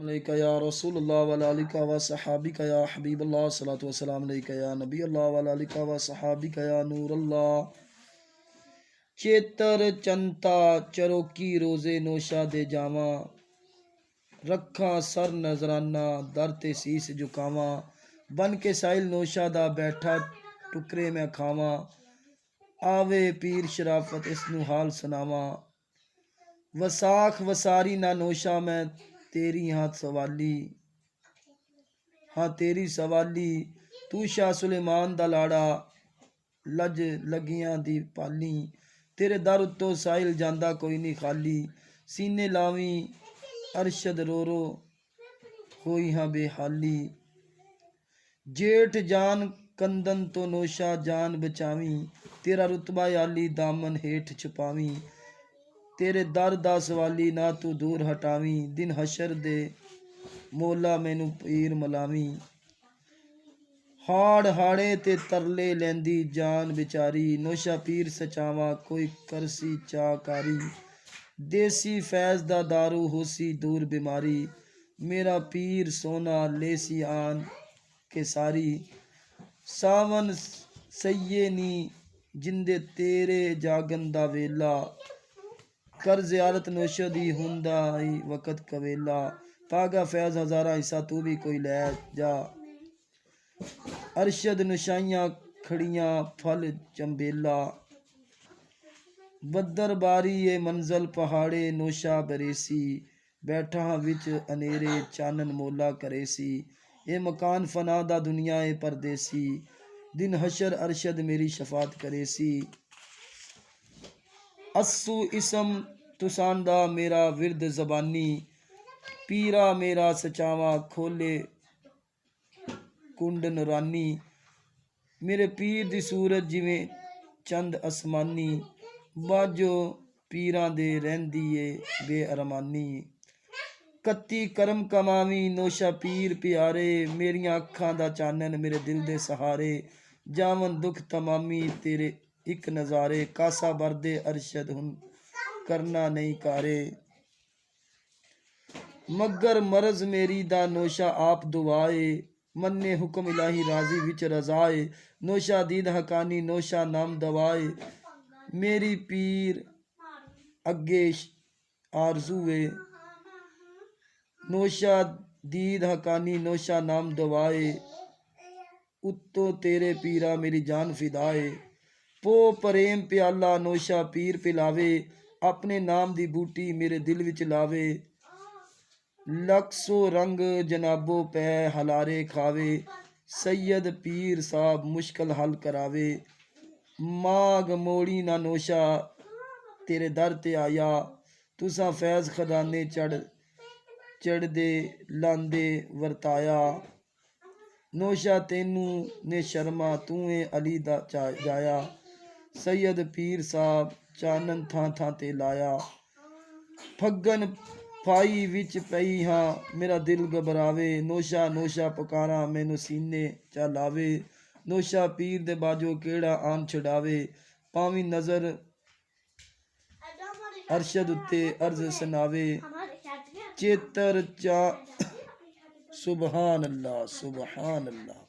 अलैका या रसूलुल्लाह वला अलिका व सहाबिका या हबीबल्लाह सलातु वसलाम अलैका या नबी अल्लाह वला अलिका व सहाबिका या नूरल्लाह। चेतर चंता चरोकी रोज़े नौशा दे जावा, रखा सर नजराना दर ते सीस झुकावा। बन के साहिल नौशा दा बैठा टुकरे मैं खावा, आवे पीर शराफत इसनू हाल सुनावा। वसाख वसारी ना नौशा मैं तेरी हाँ सवाली, हाँ तेरी सवाली। तू शाह सुलेमान दा लाड़ा लज लगियां दी पाली, तेरे दर उत्तो साहिल जांदा कोई नहीं खाली। सीने लावी अरशद रो रो होई हाँ बेहाली, जेठ जान कंदन तो नौशा जान बचावी। तेरा रुतबा आली दामन हेठ छुपावी, तेरे दर दा सवाली ना तू दूर हटावी। दिन हशर दे मोला मैनू पीर मलावी, हाड़ हाड़े ते तरले लैंदी जान बेचारी। नौशा पीर सचावा कोई करसी चाकारी, देसी फैज़ दा दारू होसी दूर बीमारी। मेरा पीर सोना लेसी आन के सारी, सावन सैये नी जिंदे तेरे जागन दा वेला। कर ज़ियारत नौशा दी हुंदा आई वक़्त कवेला, पागा फैज़ हज़ारा हिस्सा तू भी कोई लै जा। अरशद नशाइयाँ खड़ियाँ फल चंबेला, बदर बारी ये मंजल पहाड़े नौशा बरेसी। बैठा विच अनेरे चानन मोला करेसी, ये मकान फना दा दुनिया ए परदेसी। दिन हशर अरशद मेरी शफात करेसी। अस्सू इसम तुसांदा मेरा विरद ज़बानी, पीरा मेरा सचावा खोले कुंड नूरानी। मेरे पीर दी सूरत जिवें चंद आसमानी, बाजो पीरां दे रहिंदी ए बेअरमानी। कत्ती करम कमावी नौशा पीर प्यारे, मेरियां अखां दा चानन मेरे दिल दे सहारे। जावन दुख तमामी तेरे इक नज़ारे, कासा बरदे अरशद हुन करना नहीं कारे। मगर मरज मेरी दा नौशा आप दुआए, मन्ने हुक्म इलाही राजी विच रजाए। नौशा दीद हकानी नौशा नाम दवाए, मेरी पीर अगे आरज़ूए। नौशा दीद हकानी नौशा नाम दवाए, उत्तो तेरे पीरा मेरी जान फिदाए। पो प्रेम प्याला नौशा पीर पिलावे, अपने नाम दी बूटी मेरे दिल विच लावे। लक्सो रंग जनाबो पै हलारे खावे, सैयद पीर साहब मुश्किल हल करावे। माग मोड़ी ना नौशा तेरे दर ते आया, तुसा फैज़ खजाने चढ़दे लांदे वरताया। नौशा तेनू ने शर्मा तू अली दा जाया, सैयद पीर साहब चानन थां थां ते लाया। फगन फाई विच पई हाँ मेरा दिल घबरावे, नौशा नौशा पुकारा मैनू सीने चा लावे। नौशा पीर दे बाजो केड़ा आन छुड़ावे, पावी नज़र अरशद उत्ते अर्ज सुनावे। चेतर चा सुबहान अल्लाह सुबहान अल्लाह।